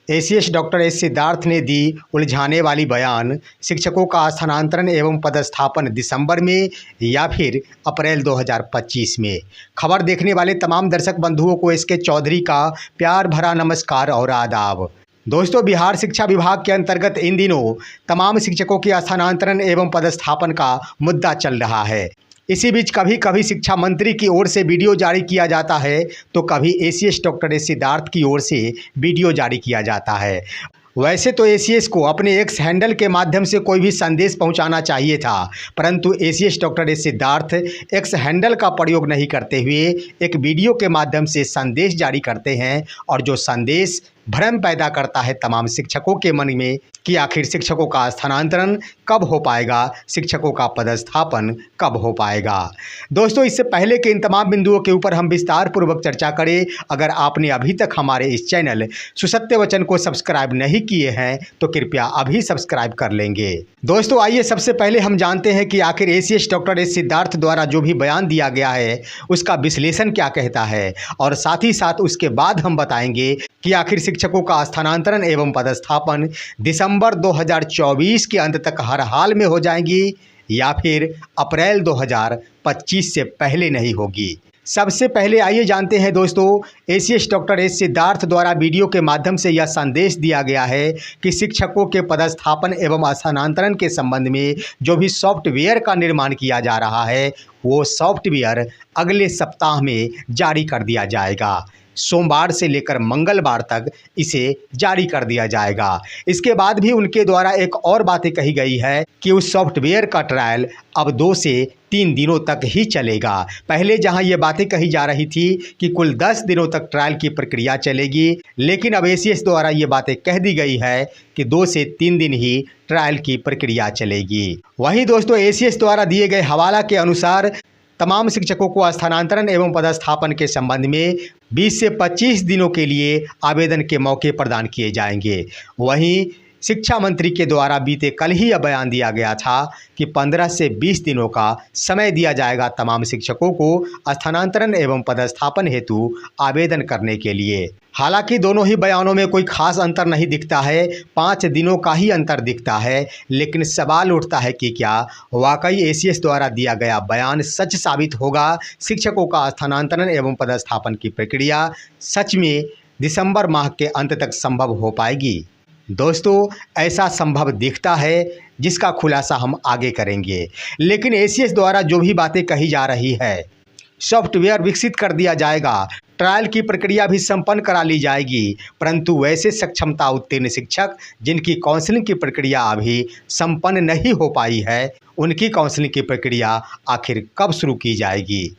ACS doctor S Siddharth ने दी उलझाने वाली बयान। शिक्षकों का स्थानांतरण एवं पदस्थापन दिसंबर में या फिर अप्रैल 2025 में। खबर देखने वाले तमाम दर्शक बंधुओं को एस के चौधरी का प्यार भरा नमस्कार और आदाब। दोस्तों, बिहार शिक्षा विभाग के अंतर्गत इन दिनों तमाम शिक्षकों के स्थानांतरण एवं पदस्थापन का मुद्दा चल रहा है। इसी बीच कभी कभी शिक्षा मंत्री की ओर से वीडियो जारी किया जाता है तो कभी एसीएस डॉक्टर एस सिद्धार्थ की ओर से वीडियो जारी किया जाता है। वैसे तो एसीएस को अपने एक्स हैंडल के माध्यम से कोई भी संदेश पहुंचाना चाहिए था, परंतु ACS doctor S Siddharth x handle का प्रयोग नहीं करते हुए एक वीडियो के माध्यम से संदेश जारी करते हैं और जो संदेश भ्रम पैदा करता है तमाम शिक्षकों के मन में कि आखिर शिक्षकों का स्थानांतरण कब हो पाएगा, शिक्षकों का पदस्थापन कब हो पाएगा। दोस्तों, इससे पहले के इन तमाम बिंदुओं के ऊपर हम विस्तार पूर्वक चर्चा करें। अगर आपने अभी तक हमारे इस चैनल सुसत्य वचन को सब्सक्राइब नहीं किए हैं तो कृपया अभी सब्सक्राइब कर लेंगे। दोस्तों, आइए सबसे पहले हम जानते हैं कि आखिर एसीएस डॉक्टर एस सिद्धार्थ द्वारा जो भी बयान दिया गया है उसका विश्लेषण क्या कहता है, और साथ ही साथ उसके बाद हम बताएंगे कि आखिर शिक्षकों का स्थानांतरण एवं पदस्थापन दिसंबर 2024 के अंत तक हर हाल में हो जाएंगी या फिर अप्रैल 2025 से पहले नहीं होगी। सबसे पहले आइए जानते हैं दोस्तों, एसीएस डॉक्टर एस सिद्धार्थ द्वारा वीडियो के माध्यम से यह संदेश दिया गया है कि शिक्षकों के पदस्थापन एवं स्थानांतरण के संबंध में जो भी सॉफ्टवेयर का निर्माण किया जा रहा है वो सॉफ्टवेयर अगले सप्ताह में जारी कर दिया जाएगा। सोमवार से लेकर मंगलवार तक इसे जारी कर दिया जाएगा। इसके बाद भी उनके द्वारा एक और बातें कही गई है कि उस सॉफ्टवेयर का ट्रायल अब 2 से 3 दिनों तक ही चलेगा। पहले जहां ये बातें कही जा रही थी कि कुल 10 दिनों तक ट्रायल की प्रक्रिया चलेगी, लेकिन अब एसीएस द्वारा ये बातें कह दी गई है कि 2 से 3 दिन ही ट्रायल की प्रक्रिया चलेगी। वहीं दोस्तों, एसीएस द्वारा दिए गए हवाला के अनुसार तमाम शिक्षकों को स्थानांतरण एवं पदस्थापन के संबंध में 20 से 25 दिनों के लिए आवेदन के मौके प्रदान किए जाएंगे। वहीं शिक्षा मंत्री के द्वारा बीते कल ही यह बयान दिया गया था कि 15 से 20 दिनों का समय दिया जाएगा तमाम शिक्षकों को स्थानांतरण एवं पदस्थापन हेतु आवेदन करने के लिए। हालांकि दोनों ही बयानों में कोई खास अंतर नहीं दिखता है, 5 दिनों का ही अंतर दिखता है, लेकिन सवाल उठता है कि क्या वाकई एसीएस द्वारा दिया गया बयान सच साबित होगा? शिक्षकों का स्थानांतरण एवं पदस्थापन की प्रक्रिया सच में दिसंबर माह के अंत तक संभव हो पाएगी? दोस्तों, ऐसा संभव दिखता है जिसका खुलासा हम आगे करेंगे, लेकिन एसीएस द्वारा जो भी बातें कही जा रही है, सॉफ्टवेयर विकसित कर दिया जाएगा, ट्रायल की प्रक्रिया भी संपन्न करा ली जाएगी, परंतु वैसे सक्षमता उत्तीर्ण शिक्षक जिनकी काउंसलिंग की प्रक्रिया अभी संपन्न नहीं हो पाई है, उनकी काउंसलिंग की प्रक्रिया आखिर कब शुरू की जाएगी?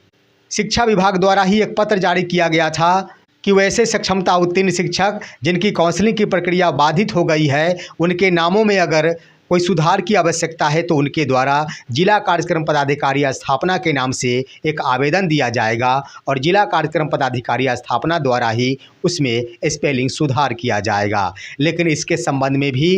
शिक्षा विभाग द्वारा ही एक पत्र जारी किया गया था कि वैसे सक्षमता उत्तीर्ण शिक्षक जिनकी काउंसलिंग की प्रक्रिया बाधित हो गई है, उनके नामों में अगर कोई सुधार की आवश्यकता है तो उनके द्वारा जिला कार्यक्रम पदाधिकारी स्थापना के नाम से एक आवेदन दिया जाएगा और जिला कार्यक्रम पदाधिकारी स्थापना द्वारा ही उसमें स्पेलिंग सुधार किया जाएगा। लेकिन इसके संबंध में भी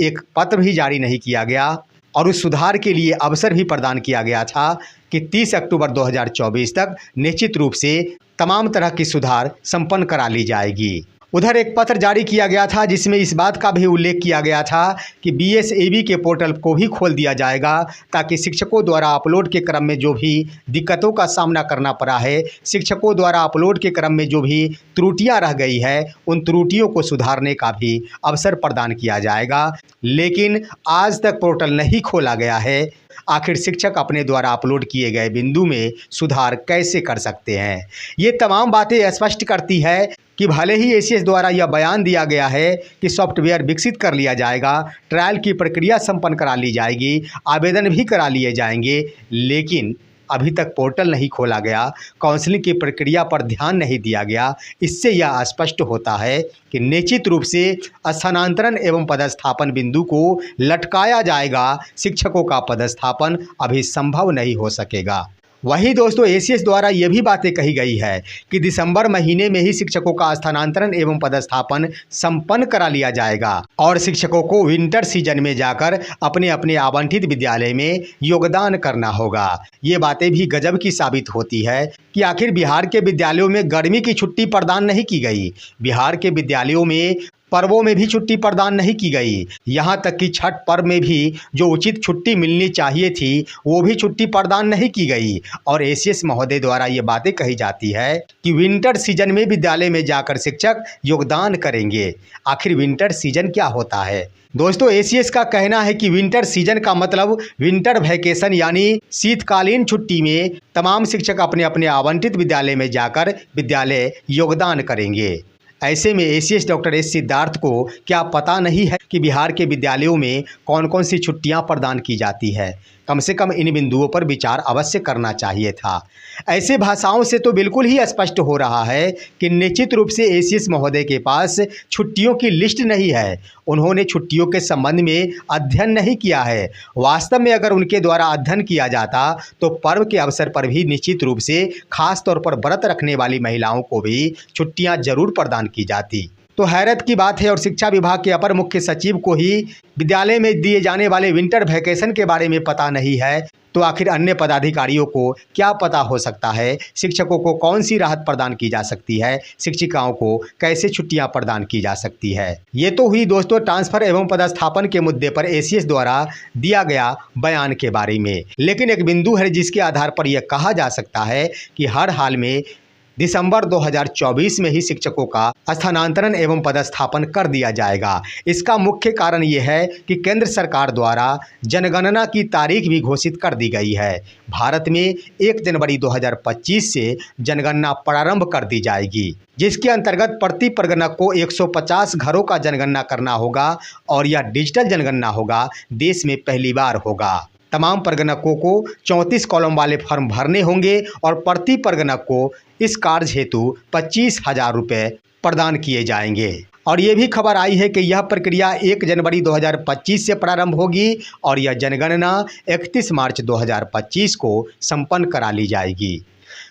एक पत्र भी जारी नहीं किया गया और उस सुधार के लिए अवसर भी प्रदान किया गया था कि 30 अक्टूबर 2024 तक निश्चित रूप से तमाम तरह की सुधार संपन्न करा ली जाएगी। उधर एक पत्र जारी किया गया था जिसमें इस बात का भी उल्लेख किया गया था कि बीएसएबी के पोर्टल को भी खोल दिया जाएगा ताकि शिक्षकों द्वारा अपलोड के क्रम में जो भी दिक्कतों का सामना करना पड़ा है, शिक्षकों द्वारा अपलोड के क्रम में जो भी त्रुटियां रह गई है, उन त्रुटियों को सुधारने का भी अवसर प्रदान किया जाएगा। लेकिन आज तक पोर्टल नहीं खोला गया है। आखिर शिक्षक अपने द्वारा अपलोड किए गए बिंदु में सुधार कैसे कर सकते हैं? ये तमाम बातें स्पष्ट करती है कि भले ही एसीएस द्वारा यह बयान दिया गया है कि सॉफ्टवेयर विकसित कर लिया जाएगा, ट्रायल की प्रक्रिया संपन्न करा ली जाएगी, आवेदन भी करा लिए जाएंगे, लेकिन अभी तक पोर्टल नहीं खोला गया, काउंसलिंग की प्रक्रिया पर ध्यान नहीं दिया गया। इससे यह स्पष्ट होता है कि निश्चित रूप से स्थानांतरण एवं पदस्थापन बिंदु को लटकाया जाएगा, शिक्षकों का पदस्थापन अभी संभव नहीं हो सकेगा। वहीं दोस्तों, एसीएस द्वारा ये भी बातें कही गई है कि दिसंबर महीने में ही शिक्षकों का स्थानांतरण एवं पदस्थापन संपन्न करा लिया जाएगा और शिक्षकों को विंटर सीजन में जाकर अपने अपने आवंटित विद्यालय में योगदान करना होगा। ये बातें भी गजब की साबित होती है कि आखिर बिहार के विद्यालयों में गर्मी की छुट्टी प्रदान नहीं की गई। बिहार के विद्यालयों में पर्वों में भी छुट्टी प्रदान नहीं की गई। यहाँ तक कि छठ पर्व में भी जो उचित छुट्टी मिलनी चाहिए थी वो भी छुट्टी प्रदान नहीं की गई। और एसीएस महोदय द्वारा ये बातें कही जाती है कि विंटर सीजन में विद्यालय में जाकर शिक्षक योगदान करेंगे। आखिर विंटर सीजन क्या होता है? दोस्तों, एसीएस का कहना है कि विंटर सीजन का मतलब विंटर वैकेशन यानी शीतकालीन छुट्टी में तमाम शिक्षक अपने अपने आवंटित विद्यालय में जाकर विद्यालय योगदान करेंगे। ऐसे में एसीएस डॉक्टर एस सिद्धार्थ को क्या पता नहीं है कि बिहार के विद्यालयों में कौन कौन सी छुट्टियां प्रदान की जाती है? कम से कम इन बिंदुओं पर विचार अवश्य करना चाहिए था। ऐसे भाषाओं से तो बिल्कुल ही स्पष्ट हो रहा है कि निश्चित रूप से एसीएस महोदय के पास छुट्टियों की लिस्ट नहीं है। उन्होंने छुट्टियों के संबंध में अध्ययन नहीं किया है। वास्तव में अगर उनके द्वारा अध्ययन किया जाता तो पर्व के अवसर पर भी निश्चित रूप से खास तौर पर व्रत रखने वाली महिलाओं को भी छुट्टियां जरूर प्रदान की जाती। तो हैरत की बात है, और शिक्षा विभाग के अपर मुख्य सचिव को ही विद्यालय में दिए जाने वाले विंटर वैकेशन के बारे में पता नहीं है, तो आखिर अन्य पदाधिकारियों को क्या पता हो सकता है? शिक्षकों को कौन सी राहत प्रदान की जा सकती है? शिक्षिकाओं को कैसे छुट्टियां प्रदान की जा सकती है? ये तो हुई दोस्तों ट्रांसफर एवं पदस्थापन के मुद्दे पर एसीएस द्वारा दिया गया बयान के बारे में। लेकिन एक बिंदु है जिसके आधार पर यह कहा जा सकता है कि हर हाल में दिसंबर 2024 में ही शिक्षकों का स्थानांतरण एवं पदस्थापन कर दिया जाएगा। इसका मुख्य कारण ये है कि केंद्र सरकार द्वारा जनगणना की तारीख भी घोषित कर दी गई है। भारत में 1 जनवरी 2025 से जनगणना प्रारंभ कर दी जाएगी, जिसके अंतर्गत प्रति परगना को 150 घरों का जनगणना करना होगा और यह डिजिटल जनगणना होगा, देश में पहली बार होगा। तमाम परगनकों को 34 कॉलम वाले फॉर्म भरने होंगे और प्रति परगनक को इस कार्य हेतु 25,000 रुपये प्रदान किए जाएंगे। और ये भी खबर आई है कि यह प्रक्रिया 1 जनवरी 2025 से प्रारंभ होगी और यह जनगणना 31 मार्च 2025 को संपन्न करा ली जाएगी।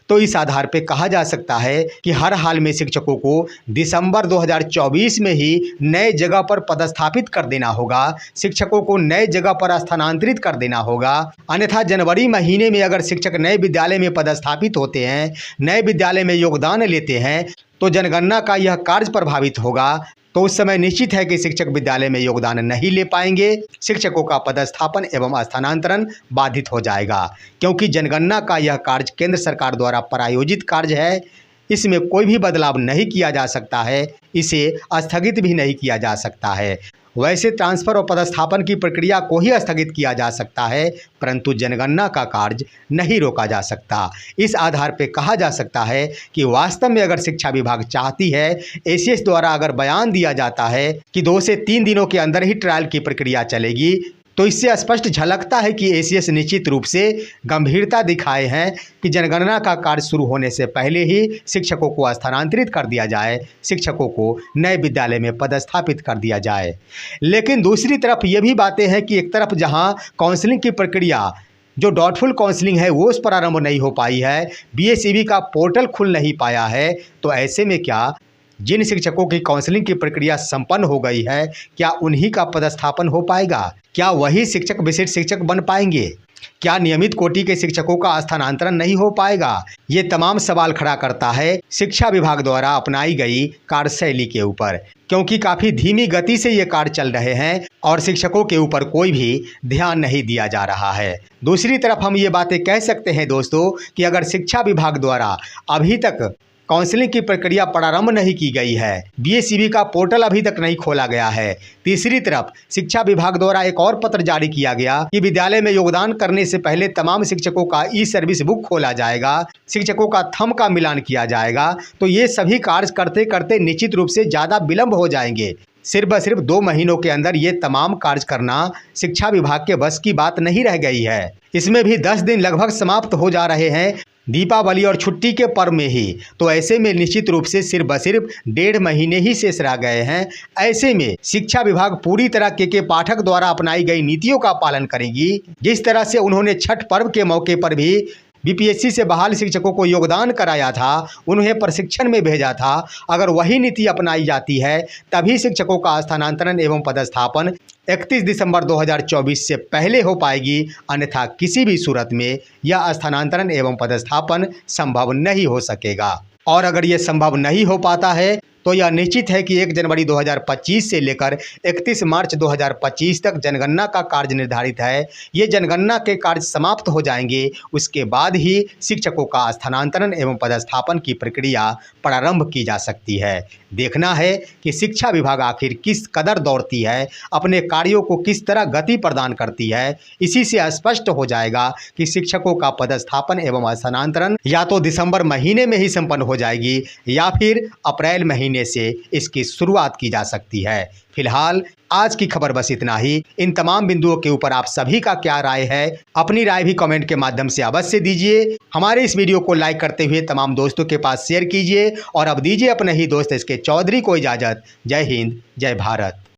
तो इस आधार पर कहा जा सकता है कि हर हाल में शिक्षकों को दिसंबर 2024 में ही नए जगह पर पदस्थापित कर देना होगा, शिक्षकों को नए जगह पर स्थानांतरित कर देना होगा। अन्यथा जनवरी महीने में अगर शिक्षक नए विद्यालय में पदस्थापित होते हैं, नए विद्यालय में योगदान लेते हैं, तो जनगणना का यह कार्य प्रभावित होगा। तो उस समय निश्चित है कि शिक्षक विद्यालय में योगदान नहीं ले पाएंगे। शिक्षकों का पदस्थापन एवं स्थानांतरण बाधित हो जाएगा, क्योंकि जनगणना का यह कार्य केंद्र सरकार द्वारा प्रायोजित कार्य है। इसमें कोई भी बदलाव नहीं किया जा सकता है, इसे स्थगित भी नहीं किया जा सकता है। वैसे ट्रांसफर और पदस्थापन की प्रक्रिया को ही स्थगित किया जा सकता है, परंतु जनगणना का कार्य नहीं रोका जा सकता। इस आधार पर कहा जा सकता है कि वास्तव में अगर शिक्षा विभाग चाहती है, एसीएस द्वारा अगर बयान दिया जाता है कि 2 से 3 दिनों के अंदर ही ट्रायल की प्रक्रिया चलेगी, तो इससे स्पष्ट झलकता है कि एसीएस निश्चित रूप से गंभीरता दिखाए हैं कि जनगणना का कार्य शुरू होने से पहले ही शिक्षकों को स्थानांतरित कर दिया जाए, शिक्षकों को नए विद्यालय में पदस्थापित कर दिया जाए। लेकिन दूसरी तरफ ये भी बातें हैं कि एक तरफ जहां काउंसलिंग की प्रक्रिया जो डाउटफुल काउंसलिंग है वो प्रारंभ नहीं हो पाई है, बीएसईबी का पोर्टल खुल नहीं पाया है, तो ऐसे में क्या जिन शिक्षकों की काउंसलिंग की प्रक्रिया संपन्न हो गई है, क्या उन्हीं का पदस्थापन हो पाएगा? क्या वही शिक्षक विशिष्ट शिक्षक बन पाएंगे? क्या नियमित कोटि के शिक्षकों का स्थानांतरण नहीं हो पाएगा? ये तमाम सवाल खड़ा करता है शिक्षा विभाग द्वारा अपनाई गई कार्यशैली के ऊपर, क्योंकि काफ़ी धीमी गति से ये कार्य चल रहे हैं और शिक्षकों के ऊपर कोई भी ध्यान नहीं दिया जा रहा है। दूसरी तरफ हम ये बातें कह सकते हैं दोस्तों कि अगर शिक्षा विभाग द्वारा अभी तक काउंसलिंग की प्रक्रिया प्रारंभ नहीं की गई है, बीएसईबी का पोर्टल अभी तक नहीं खोला गया है, तीसरी तरफ शिक्षा विभाग द्वारा एक और पत्र जारी किया गया कि विद्यालय में योगदान करने से पहले तमाम शिक्षकों का ई सर्विस बुक खोला जाएगा, शिक्षकों का थंब का मिलान किया जाएगा, तो ये सभी कार्य करते करते निश्चित रूप से ज़्यादा विलम्ब हो जाएंगे। सिर्फ 2 महीनों के अंदर ये तमाम कार्य करना शिक्षा विभाग के बस की बात नहीं रह गई है। इसमें भी 10 दिन लगभग समाप्त हो जा रहे हैं दीपावली और छुट्टी के पर्व में ही, तो ऐसे में निश्चित रूप से सिर्फ 1.5 महीने ही शेष रह गए हैं। ऐसे में शिक्षा विभाग पूरी तरह के पाठक द्वारा अपनाई गई नीतियों का पालन करेगी। जिस तरह से उन्होंने छठ पर्व के मौके पर भी बीपीएससी से बहाल शिक्षकों को योगदान कराया था, उन्हें प्रशिक्षण में भेजा था, अगर वही नीति अपनाई जाती है तभी शिक्षकों का स्थानांतरण एवं पदस्थापन 31 दिसंबर 2024 से पहले हो पाएगी, अन्यथा किसी भी सूरत में यह स्थानांतरण एवं पदस्थापन संभव नहीं हो सकेगा। और अगर ये संभव नहीं हो पाता है तो यह निश्चित है कि 1 जनवरी 2025 से लेकर 31 मार्च 2025 तक जनगणना का कार्य निर्धारित है। ये जनगणना के कार्य समाप्त हो जाएंगे, उसके बाद ही शिक्षकों का स्थानांतरण एवं पदस्थापन की प्रक्रिया प्रारंभ की जा सकती है। देखना है कि शिक्षा विभाग आखिर किस कदर दौड़ती है, अपने कार्यों को किस तरह गति प्रदान करती है। इसी से स्पष्ट हो जाएगा कि शिक्षकों का पदस्थापन एवं स्थानांतरण या तो दिसंबर महीने में ही संपन्न हो जाएगी या फिर अप्रैल महीने से इसकी शुरुआत की जा सकती है। फिलहाल आज की खबर बस इतना ही। इन तमाम बिंदुओं के ऊपर आप सभी का क्या राय है, अपनी राय भी कमेंट के माध्यम से अवश्य दीजिए। हमारे इस वीडियो को लाइक करते हुए तमाम दोस्तों के पास शेयर कीजिए और अब दीजिए अपने ही दोस्त इसके चौधरी को इजाज़त। जय हिंद, जय भारत।